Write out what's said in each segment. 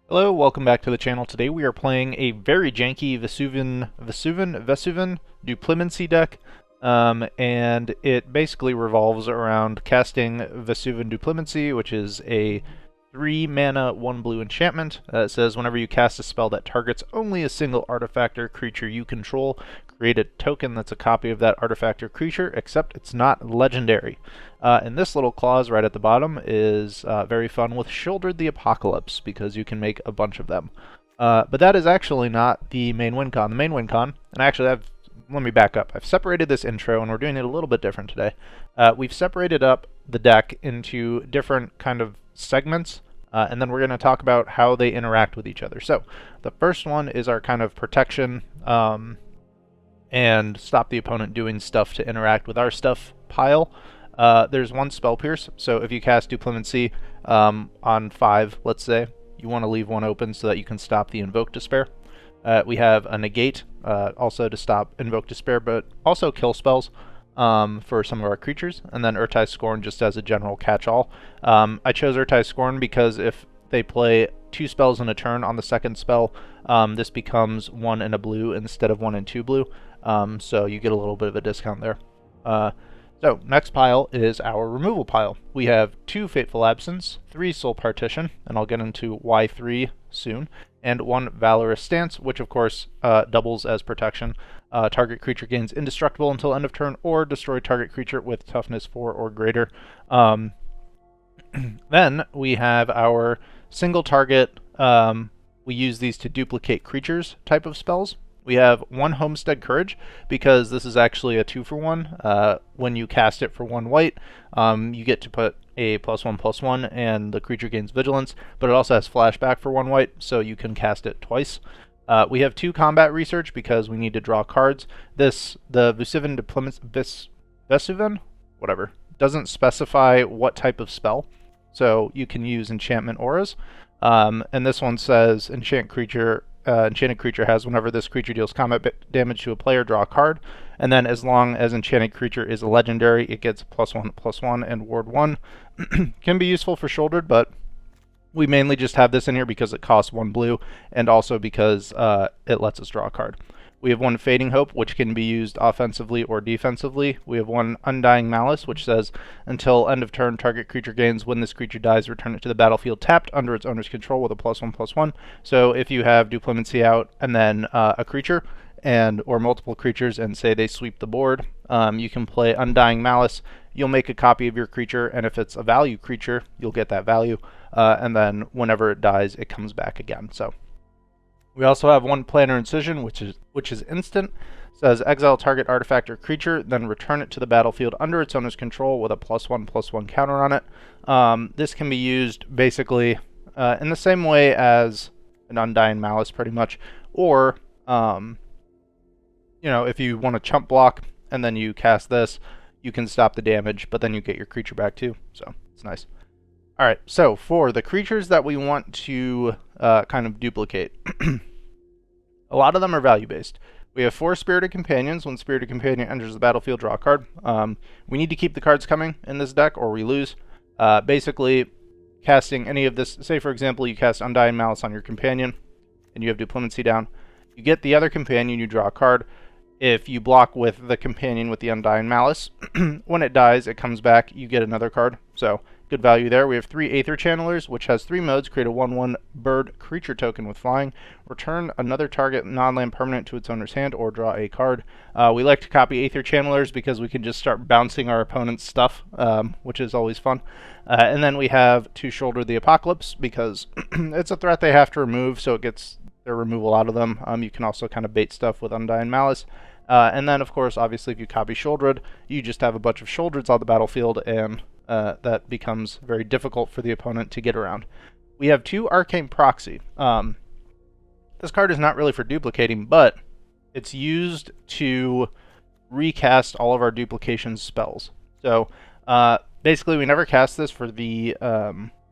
Hello, welcome back to the channel. Today we are playing a very janky Vesuvan Duplimancy deck, and it basically revolves around casting Vesuvan Duplimancy, which is a 3 mana, 1 blue enchantment. It says whenever you cast a spell that targets only a single artifact or creature you control, create a token that's a copy of that artifact or creature, except it's not legendary. And this little clause right at the bottom is very fun with Shouldered the Apocalypse, because you can make a bunch of them. But that is actually not the main win con. The main win con, and actually let me back up. I've separated this intro, and we're doing it a little bit different today. We've separated up the deck into different kind of segments, and then we're going to talk about how they interact with each other. So the first one is our kind of protection and stop the opponent doing stuff to interact with our stuff pile. There's one Spell Pierce, so if you cast Duplimancy on 5, let's say, you want to leave one open so that you can stop the Invoke Despair. We have a Negate, also to stop Invoke Despair, but also kill spells for some of our creatures, and then Urtai Scorn just as a general catch-all. I chose Urtai Scorn because if they play 2 spells in a turn on the second spell, this becomes 1 and a blue instead of 1 and 2 blue, so you get a little bit of a discount there. So, next pile is our removal pile. We have 2 Fateful Absence, 3 Soul Partition, and I'll get into why 3 soon, and 1 Valorous Stance, which of course doubles as protection. Target creature gains indestructible until end of turn, or destroy target creature with toughness 4 or greater. Then we have our single target, we use these to duplicate creatures type of spells. We have 1 Homestead Courage, because this is actually a 2-for-1. When you cast it for 1 white, you get to put a +1/+1, and the creature gains Vigilance, but it also has Flashback for 1 white, so you can cast it twice. We have 2 Combat Research, because we need to draw cards. The Vesuvan Duplimancy, Vesuvan? Whatever. Doesn't specify what type of spell, so you can use Enchantment Auras. And this one says, Enchanted creature has, whenever this creature deals combat damage to a player, draw a card. And then as long as enchanted creature is a legendary, it gets +1/+1 and ward 1. Can be useful for Shouldered, but we mainly just have this in here because it costs 1 blue, and also because it lets us draw a card. We have 1 Fading Hope, which can be used offensively or defensively. We have 1 Undying Malice, which says, until end of turn, target creature gains. When this creature dies, return it to the battlefield tapped under its owner's control with a +1/+1. So if you have Duplimancy out and then a creature, or multiple creatures, and say they sweep the board, you can play Undying Malice. You'll make a copy of your creature, and if it's a value creature, you'll get that value. And then whenever it dies, it comes back again. So we also have 1 Planar Incision, which is instant. It says exile target artifact or creature, then return it to the battlefield under its owner's control with a +1/+1 counter on it. This can be used basically in the same way as an Undying Malice, pretty much. Or, if you want to chump block and then you cast this, you can stop the damage, but then you get your creature back too. So it's nice. Alright, so for the creatures that we want to kind of duplicate, a lot of them are value-based. We have 4 Spirited Companions. When Spirited Companion enters the battlefield, draw a card. We need to keep the cards coming in this deck or we lose. Basically, casting any of this, say for example you cast Undying Malice on your companion and you have Duplimancy down, you get the other companion, you draw a card. If you block with the companion with the Undying Malice, when it dies, it comes back, you get another card. So, good value there. We have 3 Aether Channelers, which has 3 modes. Create a 1/1 bird creature token with flying. Return another target non-land permanent to its owner's hand, or draw a card. We like to copy Aether Channelers because we can just start bouncing our opponent's stuff, which is always fun. And then we have to Shoulder the Apocalypse, because it's a threat they have to remove, so it gets their removal out of them. You can also kind of bait stuff with Undying Malice. And then, of course, obviously, if you copy Shouldered, you just have a bunch of Shouldereds on the battlefield, and that becomes very difficult for the opponent to get around. We have 2 Arcane Proxy. This card is not really for duplicating, but it's used to recast all of our duplication spells. So basically, we never cast this for the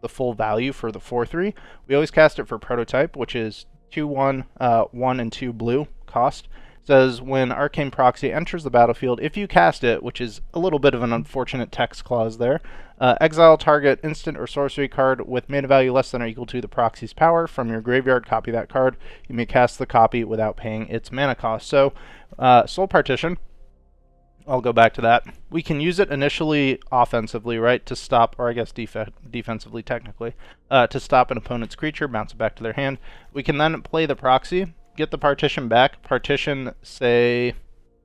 full value for the 4/3. We always cast it for Prototype, which is 2/1, 1 and 2 blue cost. says when Arcane Proxy enters the battlefield, if you cast it, which is a little bit of an unfortunate text clause there, exile target instant or sorcery card with mana value less than or equal to the proxy's power from your graveyard, copy that card. You may cast the copy without paying its mana cost. So, Soul Partition, I'll go back to that. We can use it initially offensively, right, to stop, or I guess defensively technically, to stop an opponent's creature, bounce it back to their hand. We can then play the proxy, get the partition back, partition, say,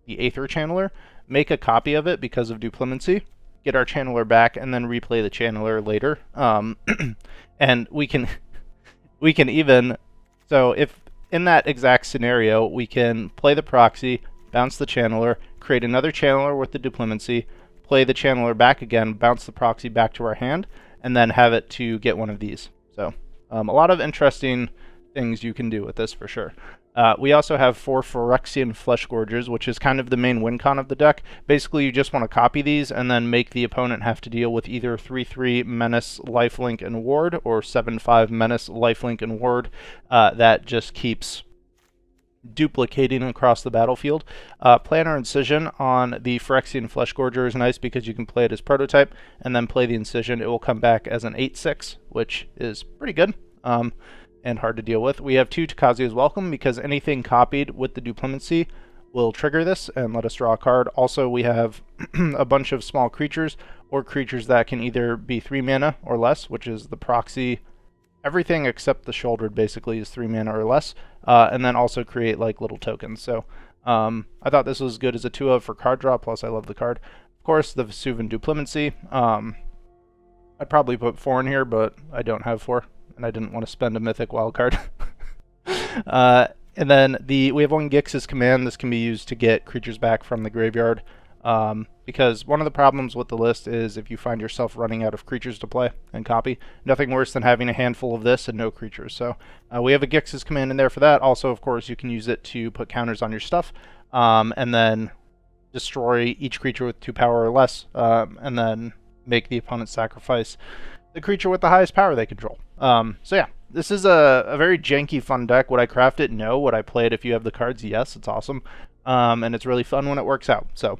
the Aether Channeler, make a copy of it because of Duplimancy, get our Channeler back, and then replay the Channeler later. And we can even, so if in that exact scenario, we can play the proxy, bounce the Channeler, create another Channeler with the Duplimancy, play the Channeler back again, bounce the proxy back to our hand, and then have it to get one of these. So a lot of interesting things you can do with this for sure. We also have 4 Phyrexian Fleshgorgers, which is kind of the main win con of the deck. Basically, you just want to copy these and then make the opponent have to deal with either 3/3 Menace, Lifelink, and Ward, or 7/5 Menace, Lifelink, and Ward. That just keeps duplicating across the battlefield. Planar Incision on the Phyrexian Fleshgorger is nice because you can play it as prototype and then play the Incision. It will come back as an 8/6, which is pretty good. And hard to deal with. We have 2 Takazia's Welcome because anything copied with the Duplimancy will trigger this and let us draw a card. Also, we have a bunch of small creatures or creatures that can either be 3 mana or less, which is the proxy. Everything except the Shouldered basically is 3 mana or less, and then also create like little tokens. So I thought this was good as a 2-of for card draw, plus I love the card. Of course, the Vesuvan Duplimancy. I'd probably put 4 in here, but I don't have 4. And I didn't want to spend a Mythic wildcard. And then we have 1 Grixis command. This can be used to get creatures back from the graveyard. Because one of the problems with the list is if you find yourself running out of creatures to play and copy, nothing worse than having a handful of this and no creatures. So we have a Grixis command in there for that. Also, of course, you can use it to put counters on your stuff. And then destroy each creature with 2 power or less. And then make the opponent sacrifice the creature with the highest power they control. So yeah, this is a very janky, fun deck. Would I craft it? No. Would I play it if you have the cards? Yes, it's awesome. And it's really fun when it works out. So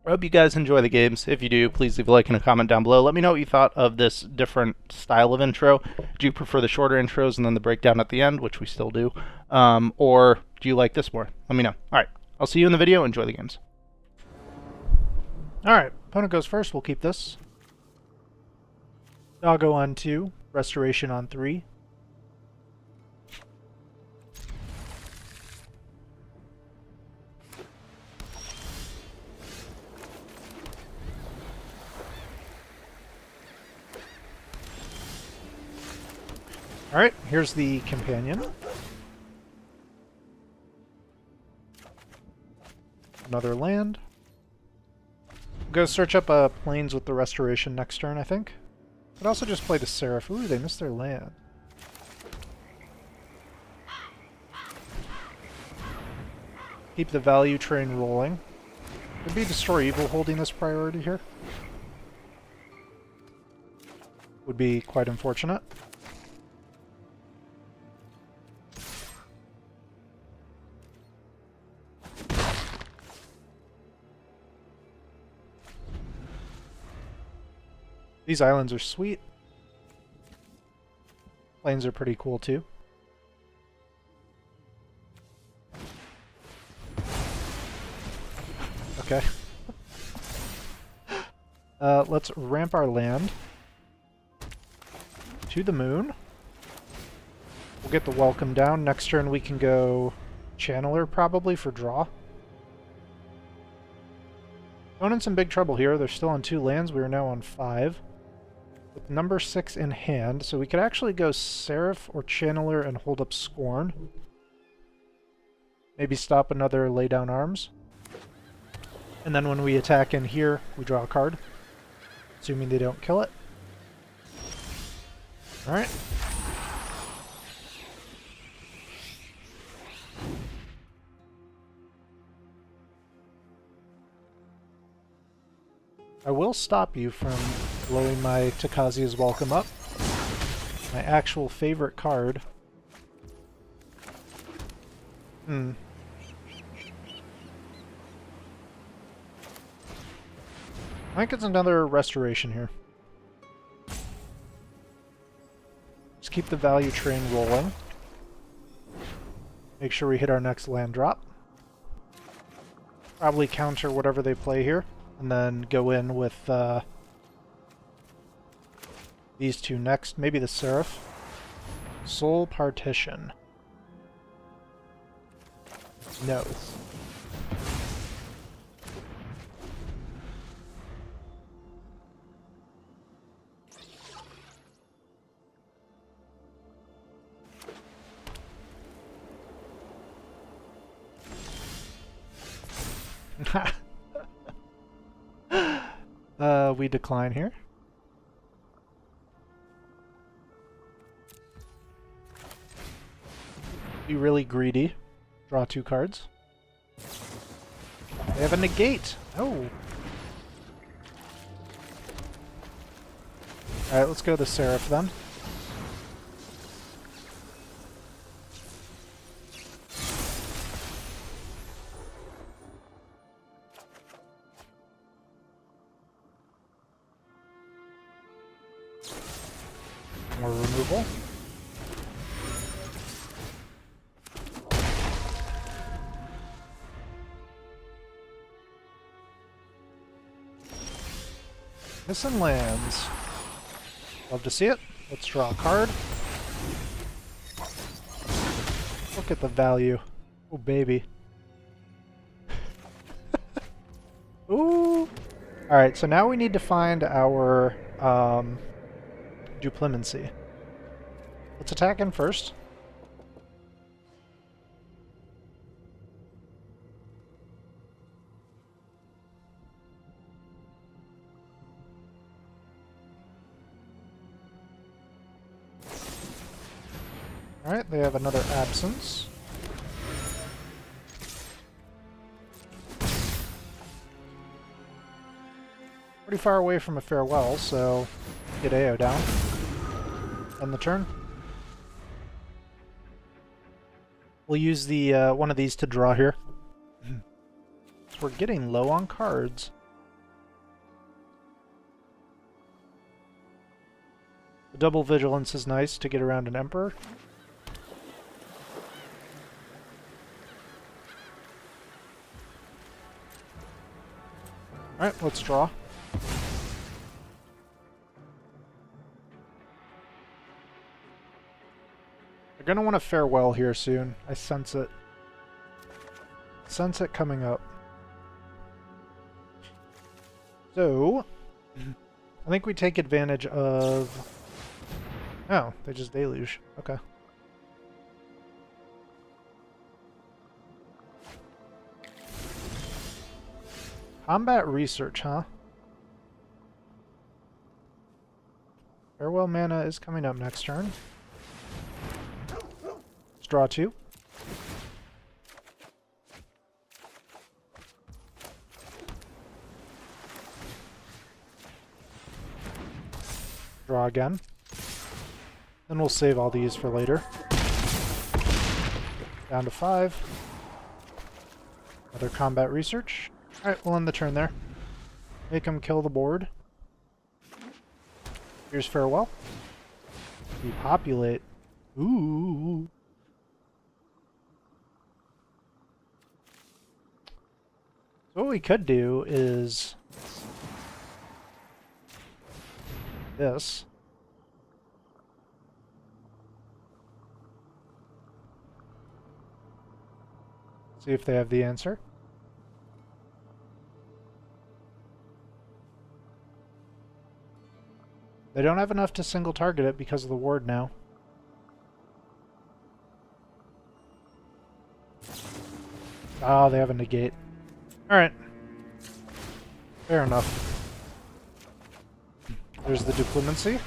I hope you guys enjoy the games. If you do, please leave a like and a comment down below. Let me know what you thought of this different style of intro. Do you prefer the shorter intros and then the breakdown at the end, which we still do? Or do you like this more? Let me know. All right, I'll see you in the video. Enjoy the games. All right, opponent goes first. We'll keep this. Doggo on 2, Restoration on 3. Alright, here's the companion. Another land. Go search up planes with the Restoration next turn, I think. Could also just play the Seraph. Ooh, they missed their land. Keep the value train rolling. Could be Destroy Evil holding this priority here. Would be quite unfortunate. These islands are sweet. Planes are pretty cool too. Okay. Let's ramp our land to the moon. We'll get the welcome down. Next turn we can go Channeler probably for draw. Opponent's in big trouble here. They're still on 2 lands. We are now on 5. With number 6 in hand, so we could actually go Seraph or Channeler and hold up Scorn. Maybe stop another Lay Down Arms. And then when we attack in here, we draw a card. Assuming they don't kill it. Alright. I will stop you from blowing my Takazia's Welcome up. My actual favorite card. I think it's another restoration here. Just keep the value train rolling. Make sure we hit our next land drop. Probably counter whatever they play here, and then go in with these two next. Maybe the Seraph. Soul Partition. No. We decline here. Be really greedy. Draw 2 cards. They have a negate. Oh. Alright, let's go to Seraph then. More removal. Missing lands. Love to see it. Let's draw a card. Look at the value. Oh, baby. Ooh. Alright, so now we need to find our Duplimancy. Let's attack him first. Alright, they have another Absence. Pretty far away from a Farewell, so get AO down. End the turn. We'll use the one of these to draw here. So we're getting low on cards. The double vigilance is nice to get around an Emperor. Alright, let's draw. They're gonna want to Farewell here soon. I sense it. Sense it coming up. So, I think we take advantage of... Oh, they just Deluge. Okay. Combat Research, huh? Farewell mana is coming up next turn. Let's draw 2. Draw again. Then we'll save all these for later. Down to 5. Another Combat Research. Alright, we'll end the turn there. Make him kill the board. Here's Farewell. Repopulate. Ooh. So what we could do is this. See if they have the answer. They don't have enough to single target it because of the ward now. Oh, they have a negate. Alright. Fair enough. There's the Duplimancy.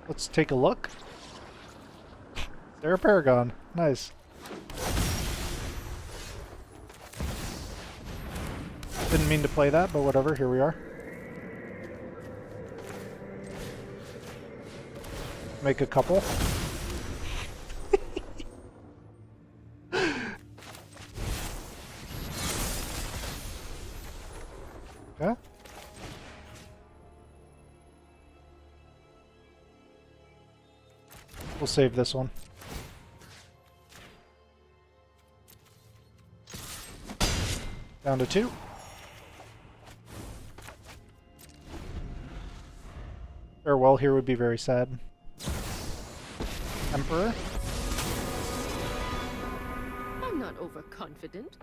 Let's take a look. They're a Paragon. Nice. Didn't mean to play that, but whatever, here we are. Make a couple. We'll save this one. Down to 2. Farewell here would be very sad. Emperor? I'm not overconfident.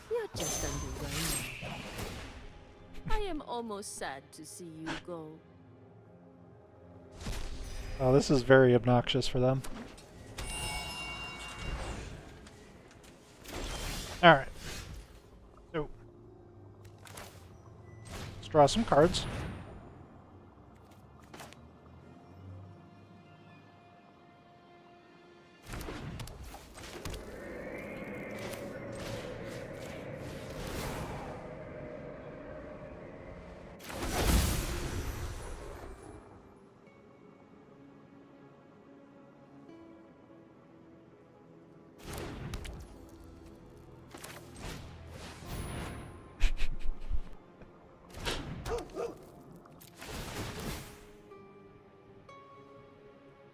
You're just underwhelming. I am almost sad to see you go. Oh, this is very obnoxious for them. Alright. So, let's draw some cards.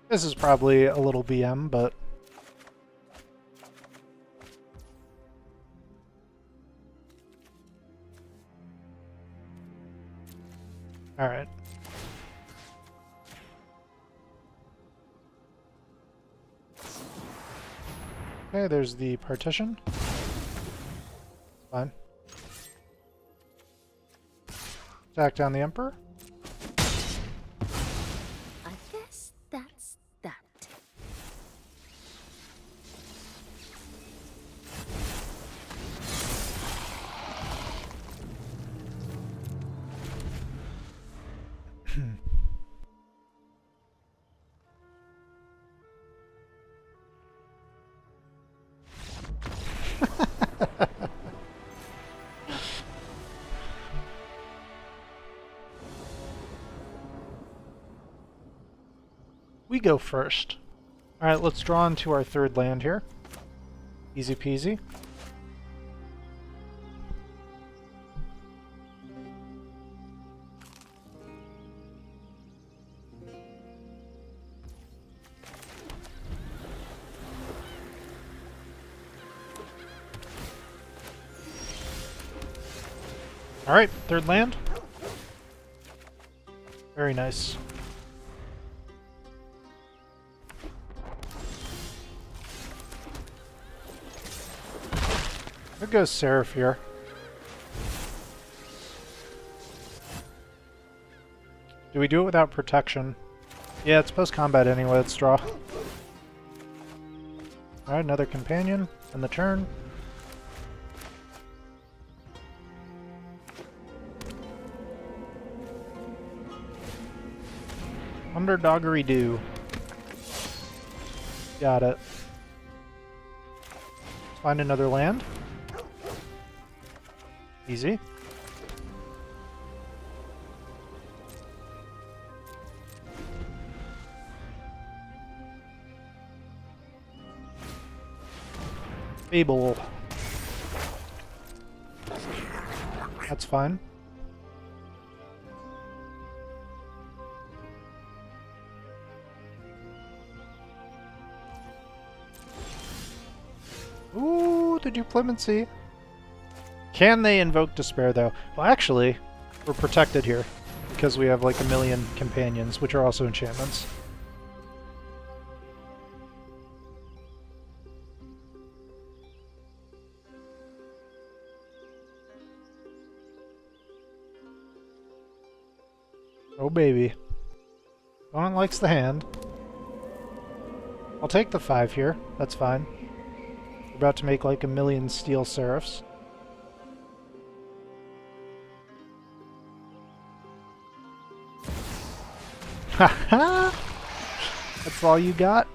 This is probably a little BM, but... Alright. Okay, there's the partition. Fine. Attack down the Emperor. I guess that's that. We go first. Alright, let's draw into our third land here. Easy peasy. Alright, third land. Very nice. There goes Seraph here. Do we do it without protection? Yeah, it's post-combat anyway, let's draw. Alright, another companion in the turn. Underdoggery do. Got it. Let's find another land. Easy. Fable. That's fine. Ooh, the Duplimancy. Can they invoke Despair, though? Well, actually, we're protected here, because we have like a million companions, which are also enchantments. Oh, baby. Opponent likes the hand. I'll take the 5 here. That's fine. We're about to make like a million Steel Seraphs. Haha! That's all you got?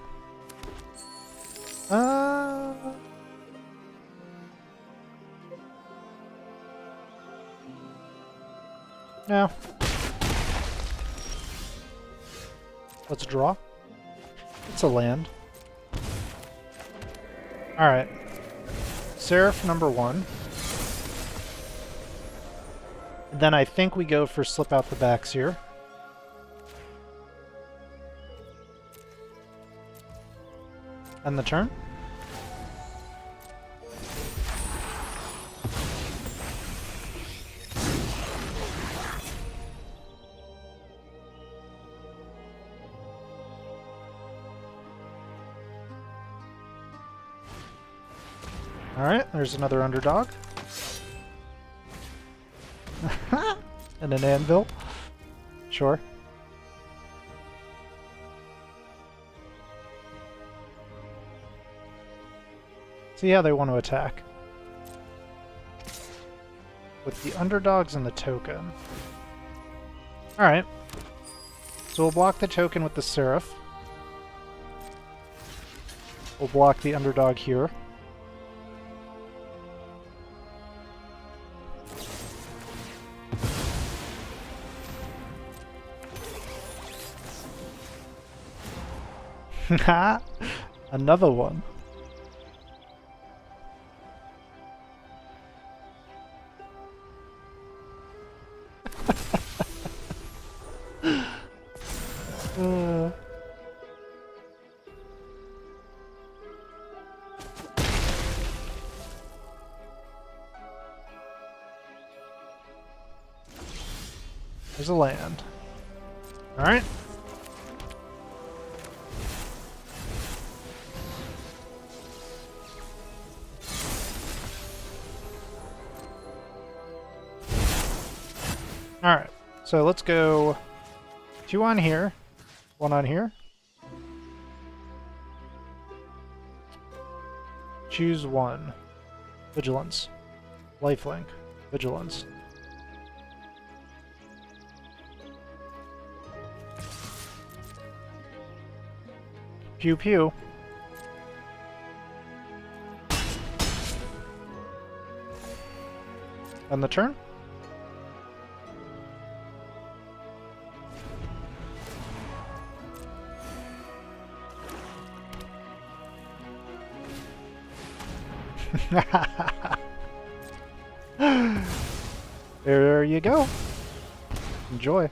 No. Let's draw. It's a land. Alright. Seraph number 1. And then I think we go for slip out the backs here. End the turn. Alright, there's another underdog. And an anvil. Sure. See how they want to attack. With the underdogs and the token. Alright. So we'll block the token with the Seraph. We'll block the underdog here. Another one. There's a land. Alright. Alright, so let's go 2 on here, 1 on here. Choose 1. Vigilance. Lifelink. Vigilance. Pew pew. End the turn. There you go. Enjoy.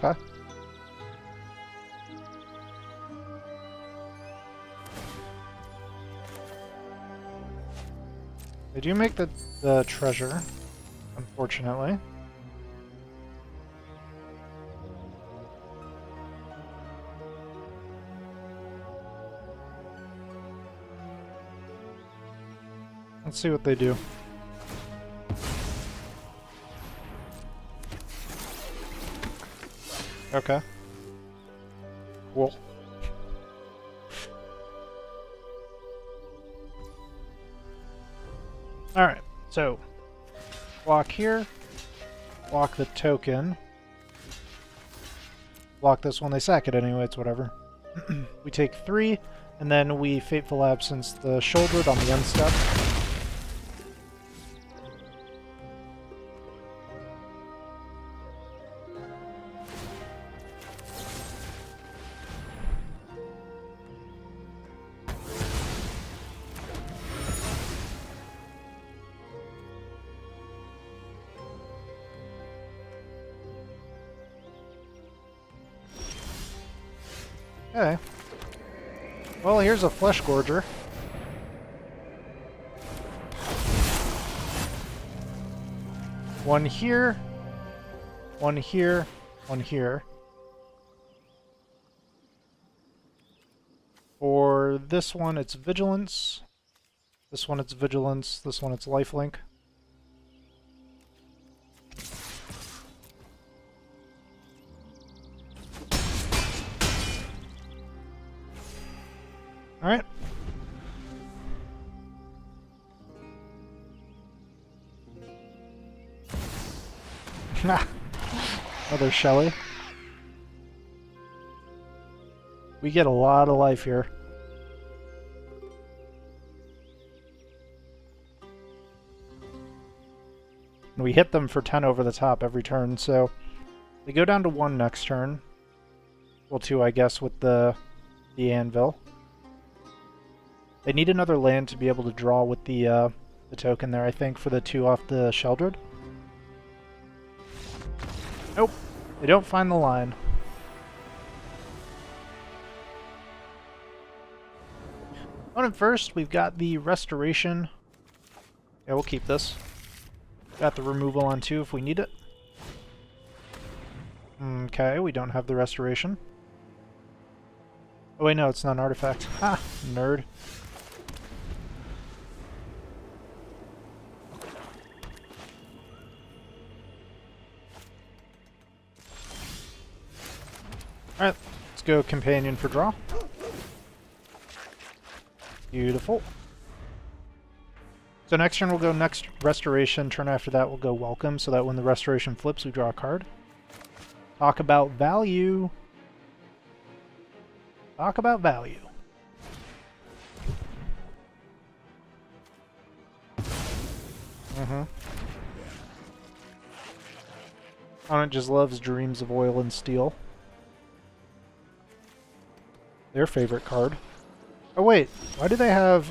Okay. They do make the treasure, unfortunately. Let's see what they do. Okay. Cool. Alright, so block here, block the token, block this one, they sack it anyway, it's whatever. We take 3, and then we Fateful Absence the Shouldered on the end step. Okay. Well, here's a Fleshgorger. One here, one here, one here. For this one, it's Vigilance. This one, it's Vigilance. This one, it's Lifelink. Alright. Another Shelly. We get a lot of life here. And we hit them for 10 over the top every turn, so they go down to 1 next turn. Well, 2, I guess, with the anvil. They need another land to be able to draw with the token there, I think, for the 2 off the Sheldred. Nope. They don't find the line. On first, we've got the Restoration. Yeah, we'll keep this. Got the removal on 2 if we need it. Okay, we don't have the Restoration. Oh wait, no, it's not an artifact. Ha! Nerd. Alright, let's go Companion for draw. Beautiful. So next turn we'll go next Restoration, turn after that we'll go Welcome, so that when the Restoration flips we draw a card. Talk about value. Talk about value. Opponent just loves Dreams of Oil and Steel. Their favorite card. Oh wait, why do they have...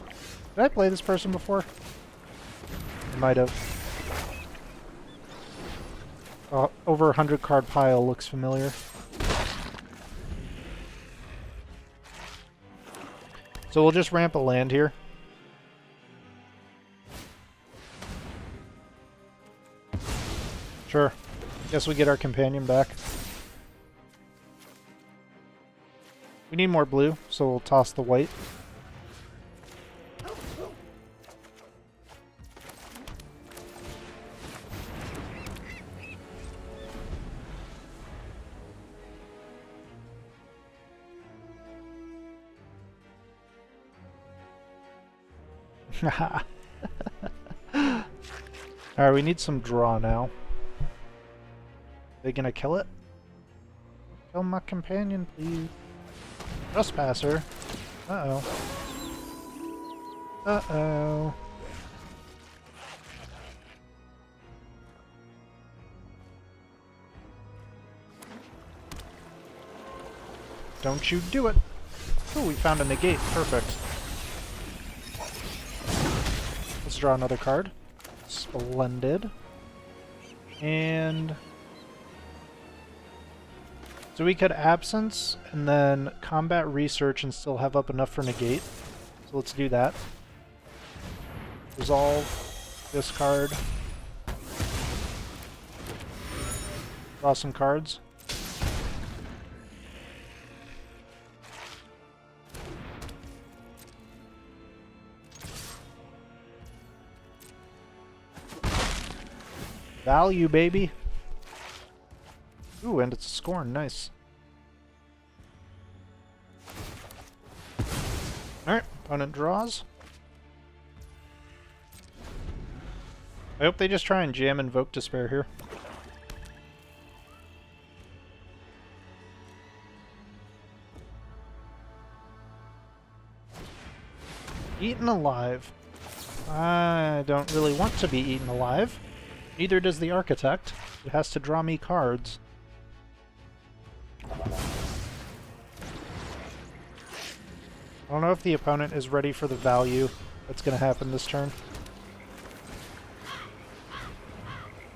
Did I play this person before? I might have. Over 100 card pile looks familiar. So we'll just ramp a land here. Sure. Guess we get our companion back. We need more blue, so we'll toss the white. Alright, we need some draw now. They gonna kill it? Kill my companion, please. Trespasser. Uh-oh. Uh-oh. Don't you do it! Oh, we found a negate. Perfect. Let's draw another card. Splendid. And... so we could Absence, and then Combat Research and still have up enough for Negate. So let's do that. Resolve. Discard. Draw some cards. Value, baby! Ooh, and it's a Scorn. Nice. Alright, opponent draws. I hope they just try and jam Invoke Despair here. Eaten alive. I don't really want to be eaten alive. Neither does the Architect. It has to draw me cards. I don't know if the opponent is ready for the value that's going to happen this turn.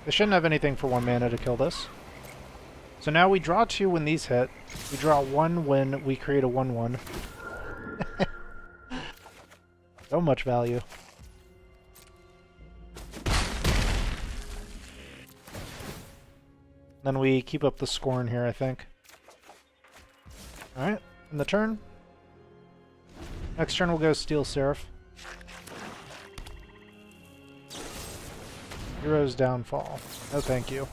They shouldn't have anything for 1 mana to kill this. So now we draw 2 when these hit. We draw 1 when we create a 1/1. So much value. Then we keep up the Scorn here, I think. Alright, in the turn. Next turn we'll go Steel Seraph. Hero's Downfall. No thank you.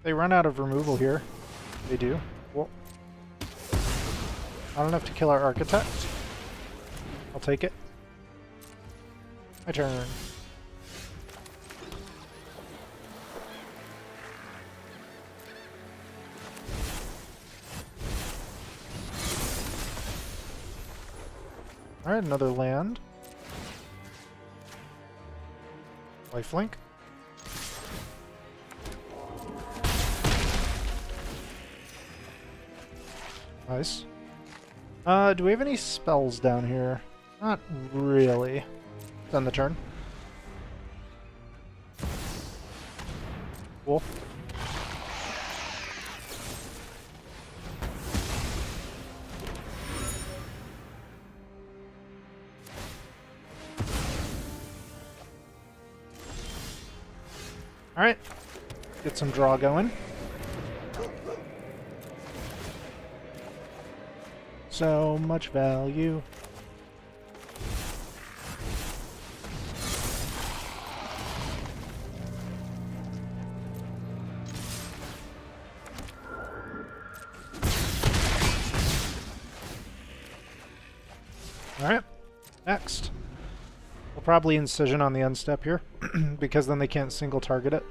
They run out of removal here. They do. Well, not enough to kill our Architect. I'll take it. My turn. Alright, another land. Lifelink. Nice. Do we have any spells down here? Not really. It's on the turn. Cool. Alright. Get some draw going. So much value. Alright, next. We'll probably Incision on the end step here, because then they can't single target it.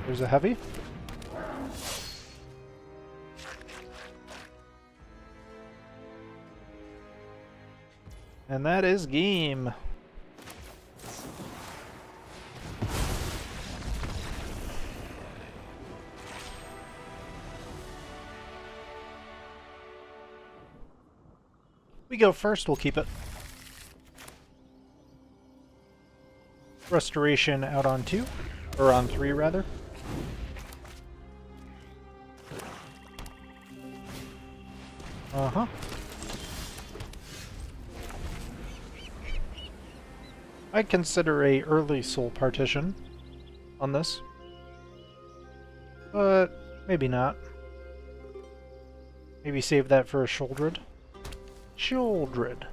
There's a heavy. And that is game. We go first, we'll keep it. Restoration out on 2, or on 3 rather. Uh-huh. I'd consider a early soul partition on this, but maybe not. Maybe save that for a Sheoldred. Sheoldred.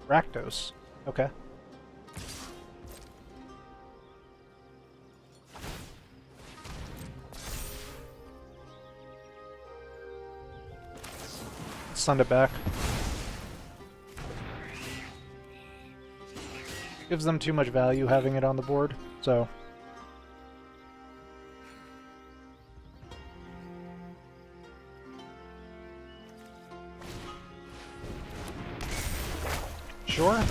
Rakdos. Okay. Send it back. Gives them too much value having it on the board, so... Sure.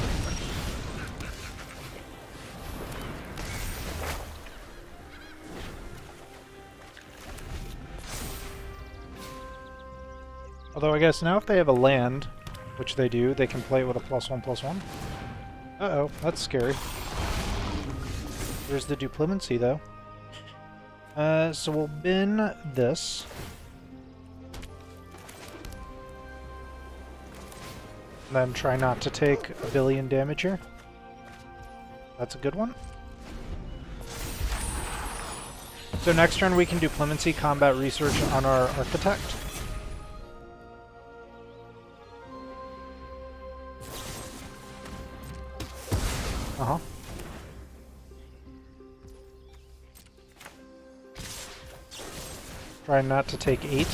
Although I guess now if they have a land, which they do, they can play it with a +1/+1. Uh-oh, that's scary. There's the Duplimancy, though. So we'll bin this. And then try not to take a billion damage here. That's a good one. So next turn we can Duplimancy combat research on our Architect. Uh-huh. Try not to take 8.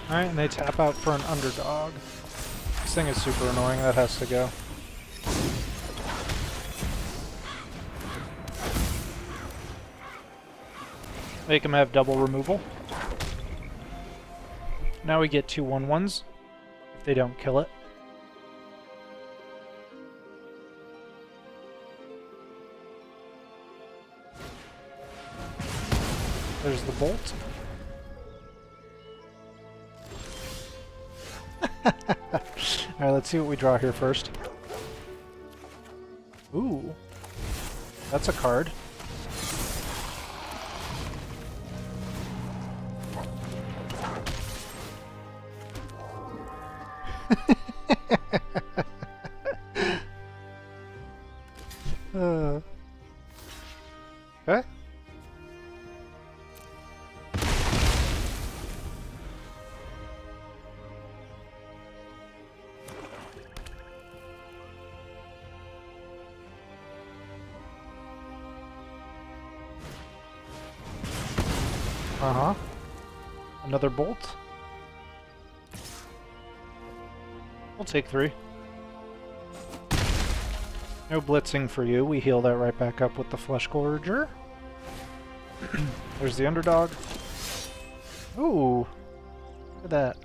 Alright, and they tap out for an underdog. This thing is super annoying, that has to go. Make them have double removal. Now we get 2 1/1s if they don't kill it. There's the bolt. Alright, let's see what we draw here first. Ooh. That's a card. Okay. Uh-huh. Another bolt. We'll take 3. No blitzing for you. We heal that right back up with the Fleshgorger. There's the underdog. Ooh. Look at that.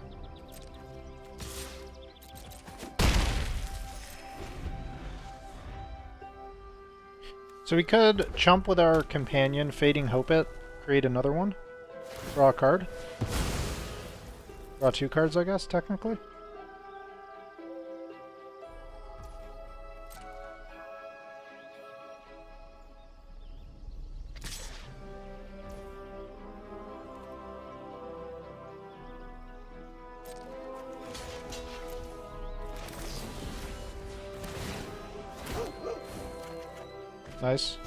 So we could chump with our companion, Fading Hope it, create another one, draw a card. Draw 2 cards, I guess, technically. Nice.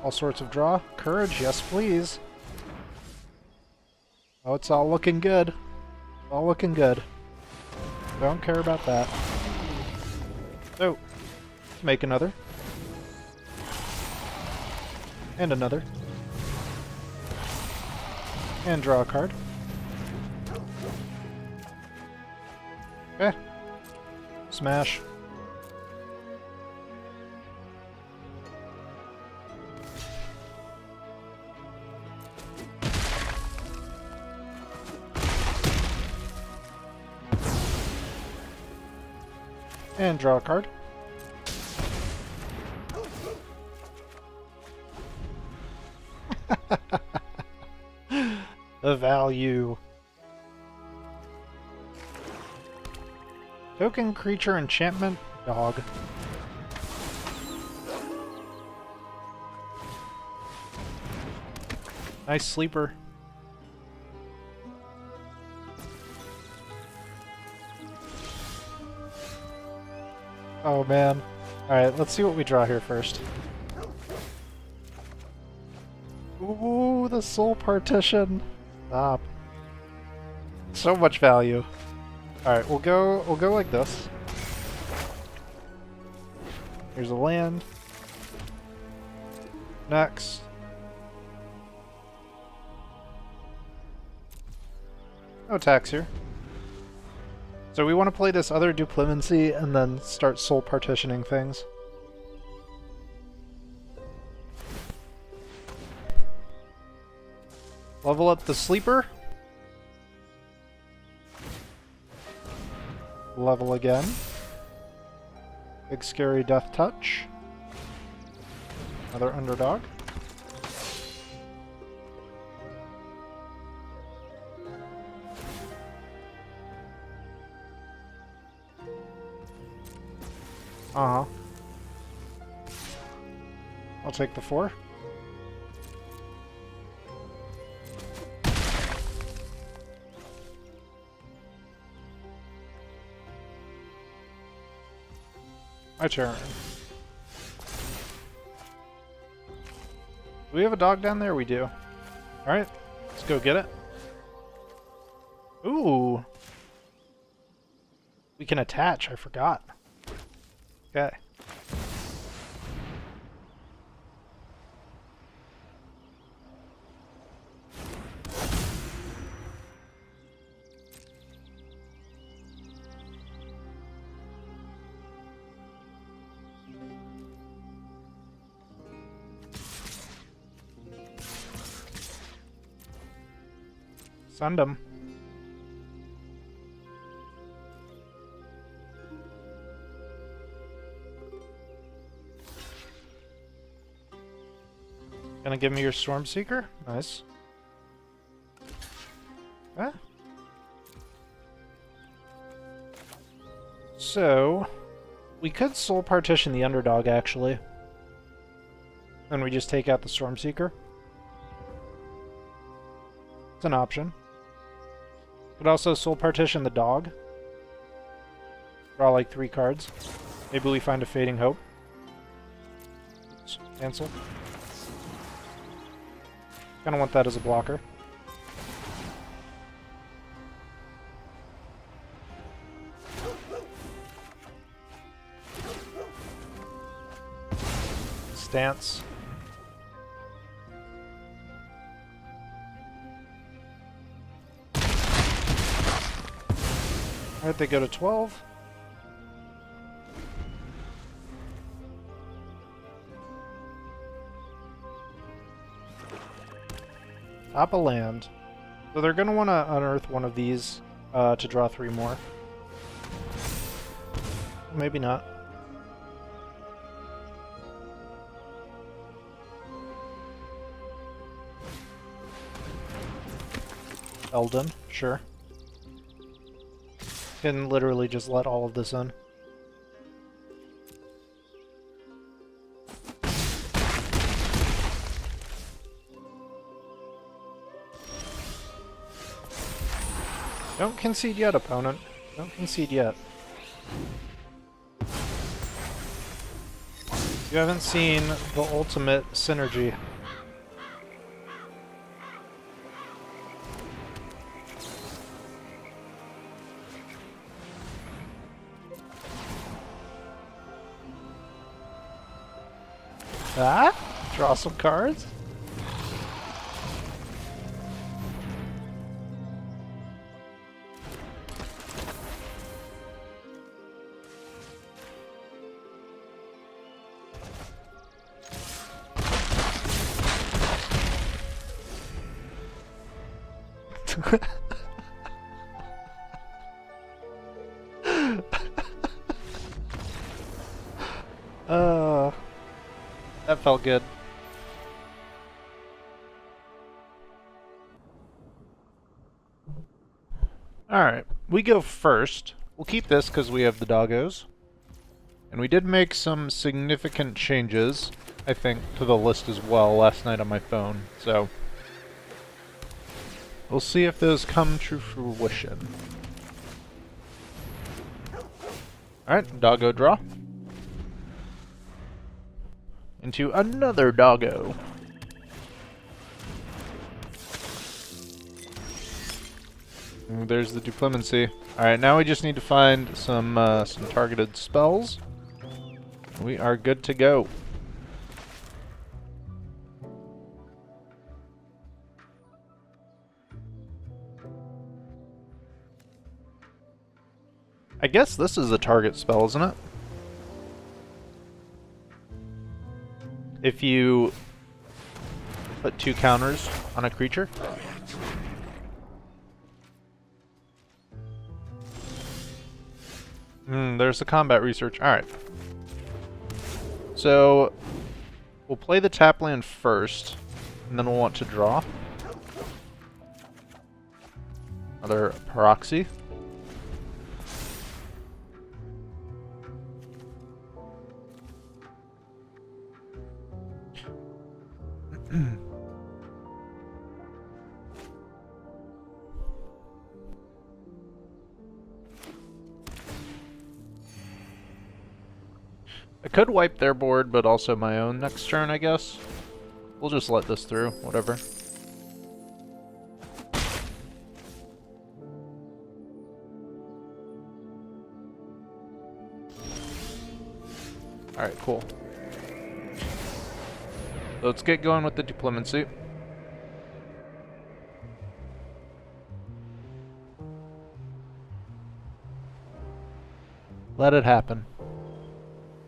All sorts of draw. Courage, yes please. Oh, it's all looking good. All looking good. Don't care about that. So, make another. And another. And draw a card. Okay. Smash. And draw a card. The value. Token creature enchantment dog. Nice sleeper. Oh man. Alright, let's see what we draw here first. Ooh, the soul partition. Stop. So much value. Alright, we'll go like this. Here's a land. Next. No attacks here. So we want to play this other Duplimancy and then start soul partitioning things. Level up the sleeper. Level again. Big scary death touch. Another underdog. Uh-huh. I'll take the 4. My turn. Do we have a dog down there? We do. Alright, let's go get it. Ooh. We can attach, I forgot. Okay. Send them. Gonna give me your Stormseeker? Nice. Okay. So, we could soul partition the underdog, actually. And we just take out the Stormseeker. It's an option. Could also soul partition the dog. Draw like 3 cards. Maybe we find a Fading Hope. Oops, cancel. Kinda want that as a blocker. Stance. Alright, they go to 12. Top a land. So they're going to want to unearth one of these to draw 3 more. Maybe not. Eldon, sure. Can literally just let all of this in. Don't concede yet, opponent. Don't concede yet. You haven't seen the ultimate synergy. Ah? Draw some cards? That felt good. Alright, we go first. We'll keep this because we have the doggos. And we did make some significant changes, I think, to the list as well last night on my phone, so we'll see if those come to fruition. Alright, doggo draw. Into another doggo. Ooh, there's the Duplimancy. Alright, now we just need to find some targeted spells. We are good to go. I guess this is a target spell, isn't it? If you put 2 counters on a creature. There's the combat research. Alright. So, we'll play the tap land first, and then we'll want to draw. Another Proxy. I could wipe their board, but also my own next turn, I guess. We'll just let this through, whatever. Alright, cool. So let's get going with the Duplimancy. Let it happen.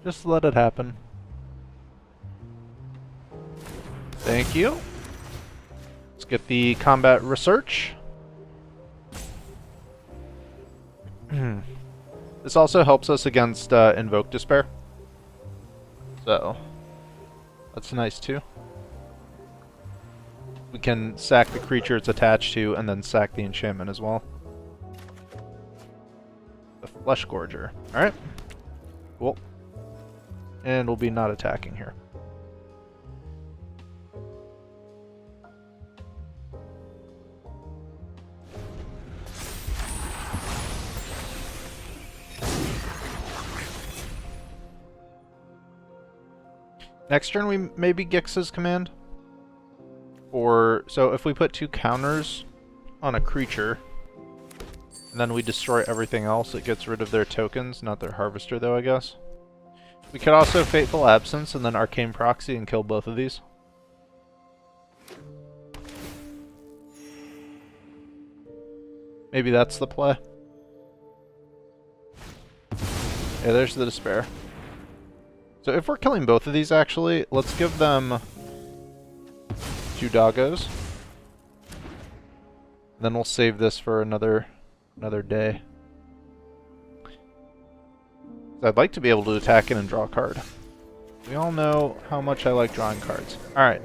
Just let it happen. Thank you. Let's get the combat research. This also helps us against Invoke Despair. So, that's nice too. We can sack the creature it's attached to and then sack the enchantment as well. The Fleshgorger. Alright. Cool. And we'll be not attacking here. Next turn we maybe Grixis command. Or, so if we put 2 counters on a creature, and then we destroy everything else, it gets rid of their tokens, not their harvester though, I guess. We could also Fateful Absence and then Arcane Proxy and kill both of these. Maybe that's the play. Yeah, there's the Despair. So if we're killing both of these, actually, let's give them 2 doggos. Then we'll save this for another day. I'd like to be able to attack in and draw a card. We all know how much I like drawing cards. Alright,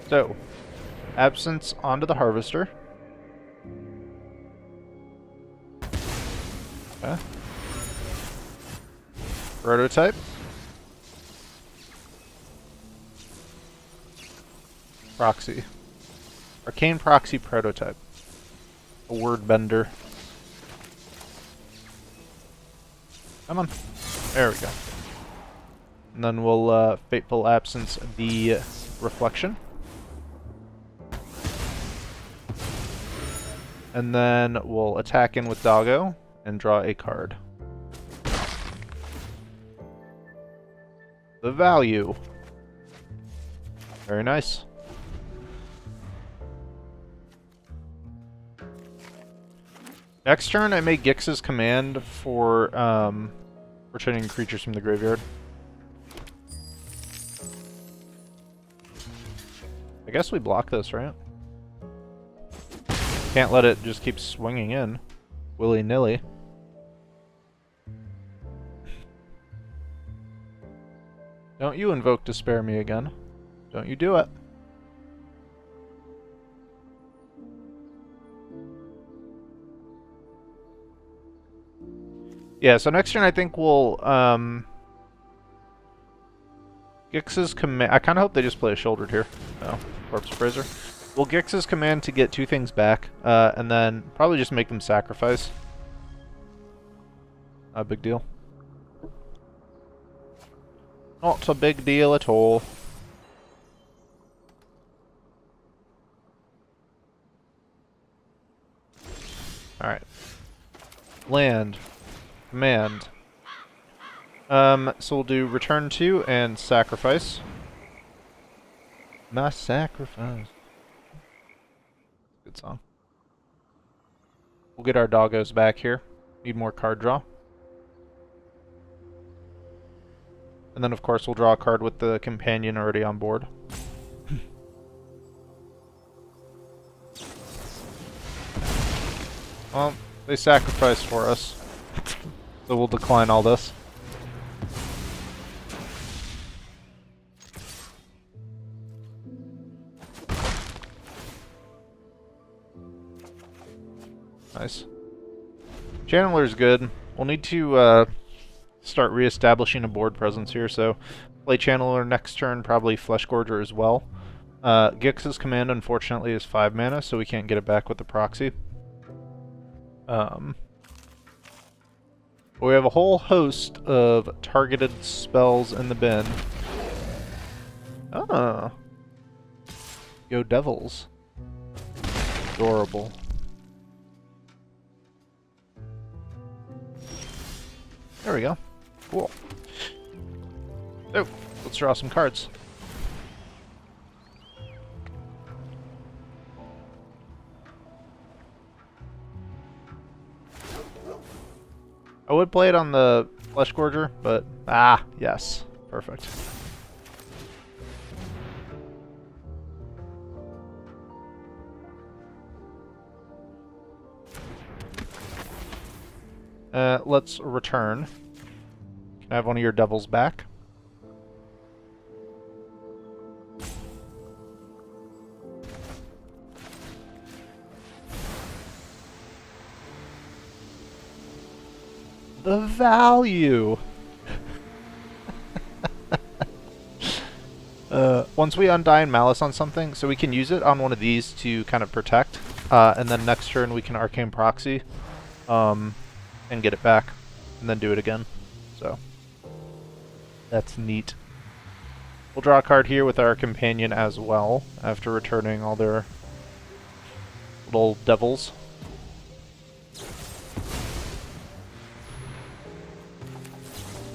so Absence onto the Harvester. Okay. Prototype. Proxy. Arcane Proxy Prototype. A word bender. Come on. There we go. And then we'll Fateful Absence the Reflection. And then we'll attack in with Doggo and draw a card. The value. Very nice. Next turn, I make Grixis command for returning creatures from the graveyard. I guess we block this, right? Can't let it just keep swinging in willy-nilly. Don't you invoke Despair me again. Don't you do it. Yeah, so next turn I think we'll Grixis command. I kind of hope they just play a Shouldered here. No, Corpse Praiser. We'll Grixis command to get 2 things back, and then probably just make them sacrifice. Not a big deal. Not a big deal at all. Alright. Land. Command. So we'll do return to and sacrifice. My sacrifice. Good song. We'll get our doggos back here. Need more card draw. And then of course we'll draw a card with the companion already on board. Well, they sacrificed for us. So we'll decline all this. Nice. Channeler's good. We'll need to start re-establishing a board presence here, so play Channeler next turn, probably Fleshgorger as well. Grixis command unfortunately is 5 mana, so we can't get it back with the proxy. We have a whole host of targeted spells in the bin. Ah. Go Devils. Adorable. There we go. Cool. So, let's draw some cards. I would play it on the Fleshgorger, but yes. Perfect. Let's return. Can I have one of your devils back? The value! Once we Undying Malice on something, so we can use it on one of these to kind of protect, and then next turn we can Arcane Proxy, and get it back, and then do it again. So, that's neat. We'll draw a card here with our companion as well, after returning all their little devils.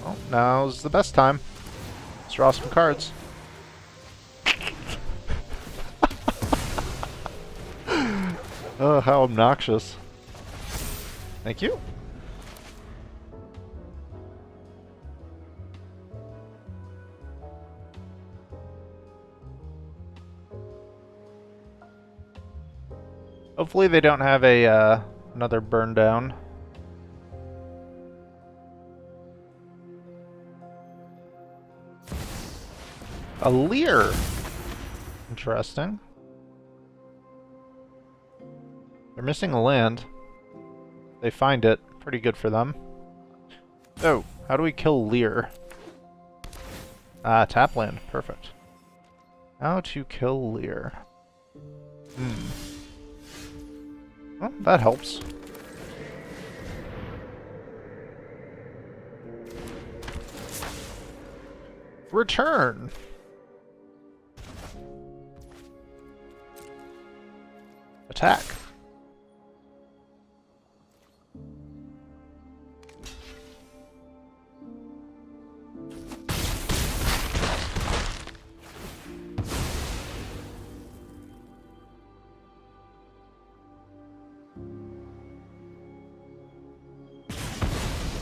Well, now's the best time. Let's draw some cards. Oh, how obnoxious. Thank you. Hopefully they don't have a another burn down. A Leer. Interesting. They're missing a land. They find it. Pretty good for them. So, how do we kill Leer? Tap land. Perfect. How to kill Leer. Well, that helps. Return! Attack.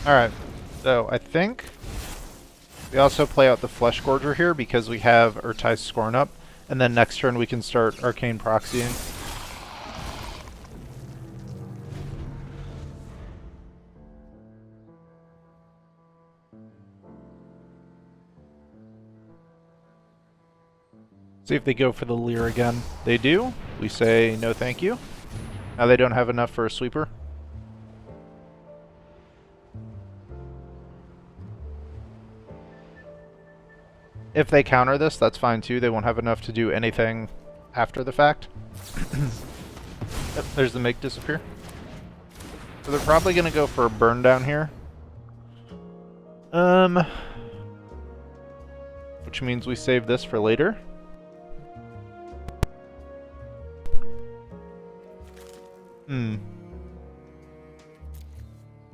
Alright, so I think we also play out the Fleshgorger here because we have Urtai's Scorn up, and then next turn we can start Arcane Proxying. See if they go for the Leer again. They do. We say no thank you. Now they don't have enough for a sweeper. If they counter this, that's fine too. They won't have enough to do anything after the fact. Yep, there's the make disappear. So they're probably going to go for a burn down here. Which means we save this for later. I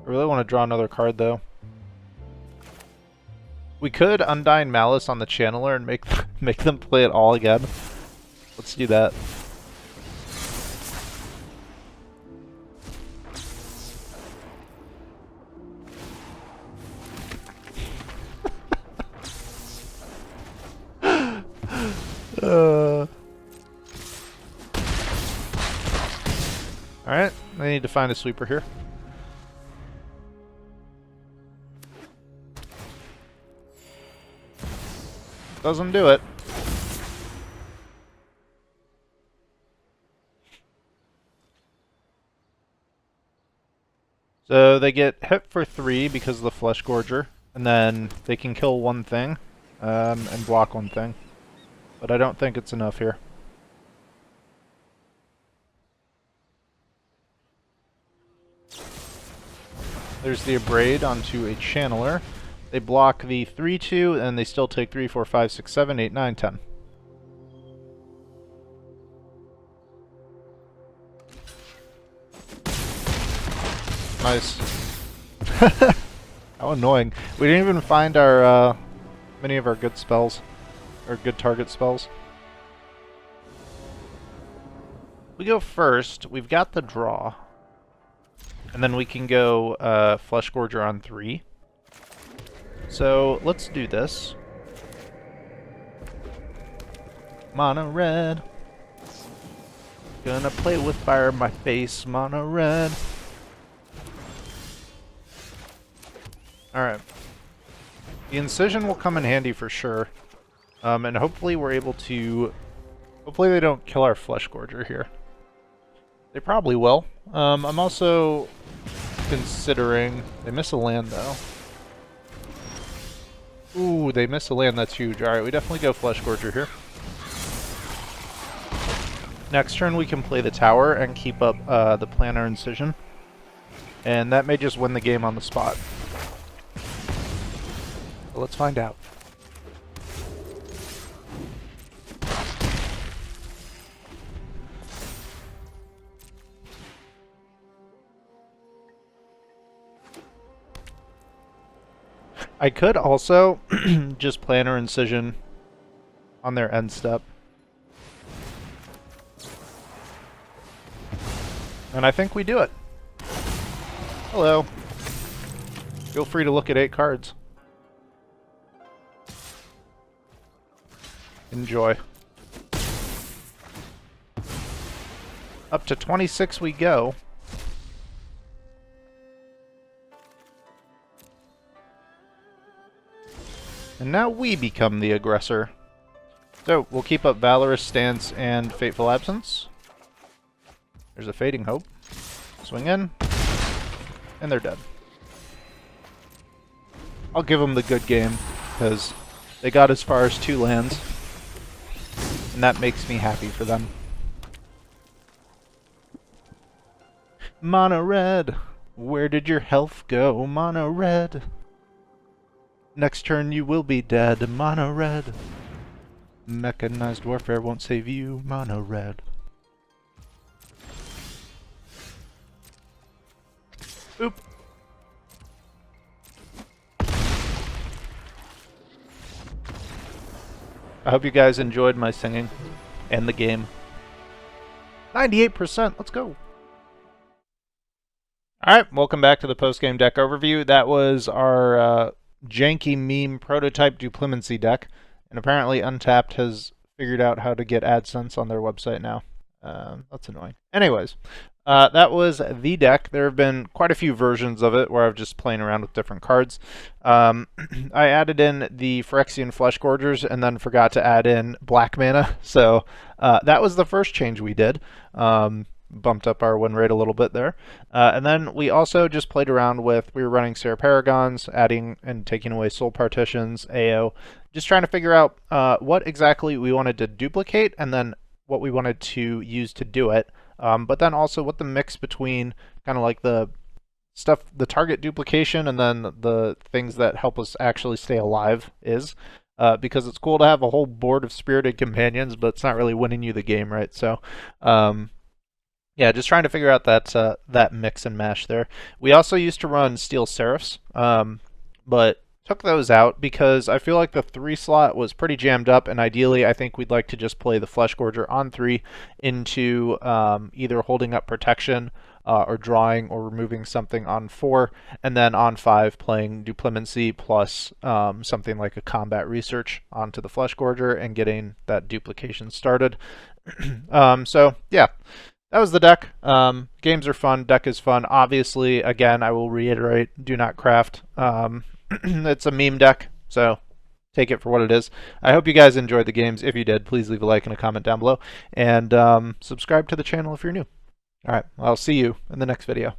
really want to draw another card though. We could Undying Malice on the Channeler and make them play it all again. Let's do that. Alright, I need to find a sweeper here. Doesn't do it. So they get hit for 3 because of the Fleshgorger, and then they can kill one thing and block one thing. But I don't think it's enough here. There's the Abrade onto a Channeler. They block the 3-2, and they still take 3, 4, 5, 6, 7, 8, 9, 10. Nice. How annoying. We didn't even find our, many of our good spells. Or good target spells. We go first. We've got the draw. And then we can go Fleshgorger on 3. So let's do this. Mono red. Gonna play with fire in my face, mono red. Alright. The Incision will come in handy for sure. And hopefully we're able to... Hopefully they don't kill our Fleshgorger here. They probably will. I'm also considering... They miss a land though. Ooh, they miss a land, that's huge. Alright, we definitely go Fleshgorger here. Next turn we can play the tower and keep up the Planar Incision. And that may just win the game on the spot. But let's find out. I could also just Planar Incision on their end step. And I think we do it. Hello. Feel free to look at 8 cards. Up to 26 we go. And now we become the aggressor. So, we'll keep up Valorous Stance and Fateful Absence. There's a Fading Hope. Swing in. And they're dead. I'll give them the good game, because they got as far as 2 lands. And that makes me happy for them. Mono Red! Where did your health go, Mono Red? Next turn you will be dead, Mono Red. Mechanized Warfare won't save you, Mono Red. Oop! I hope you guys enjoyed my singing and the game. 98%, let's go! Alright, welcome back to the post-game deck overview. That was our janky meme prototype Duplimancy deck. And apparently Untapped has figured out how to get AdSense on their website now. That's annoying. Anyways, that was the deck. There have been quite a few versions of it where I've just playing around with different cards. I added in the Phyrexian Fleshgorgers and then forgot to add in black mana. So that was the first change we did. Bumped up our win rate a little bit there. And then we also just played around with, we were running Sarah Paragons, adding and taking away Soul Partitions, AO, just trying to figure out what exactly we wanted to duplicate and then what we wanted to use to do it. But then also what the mix between kind of like the stuff, the target duplication and then the things that help us actually stay alive is. Because it's cool to have a whole board of Spirited Companions, but it's not really winning you the game, right? So, yeah, just trying to figure out that that mix and mash there. We also used to run Steel Seraphs, but took those out because I feel like the 3 slot was pretty jammed up, and ideally I think we'd like to just play the Fleshgorger on 3 into either holding up protection or drawing or removing something on 4, and then on 5 playing Duplimancy plus something like a Combat Research onto the Fleshgorger and getting that duplication started. So, yeah. That was the deck. Games are fun. Deck is fun. Obviously, again, I will reiterate, do not craft. It's a meme deck, so take it for what it is. I hope you guys enjoyed the games. If you did, please leave a like and a comment down below. And subscribe to the channel if you're new. All right, I'll see you in the next video.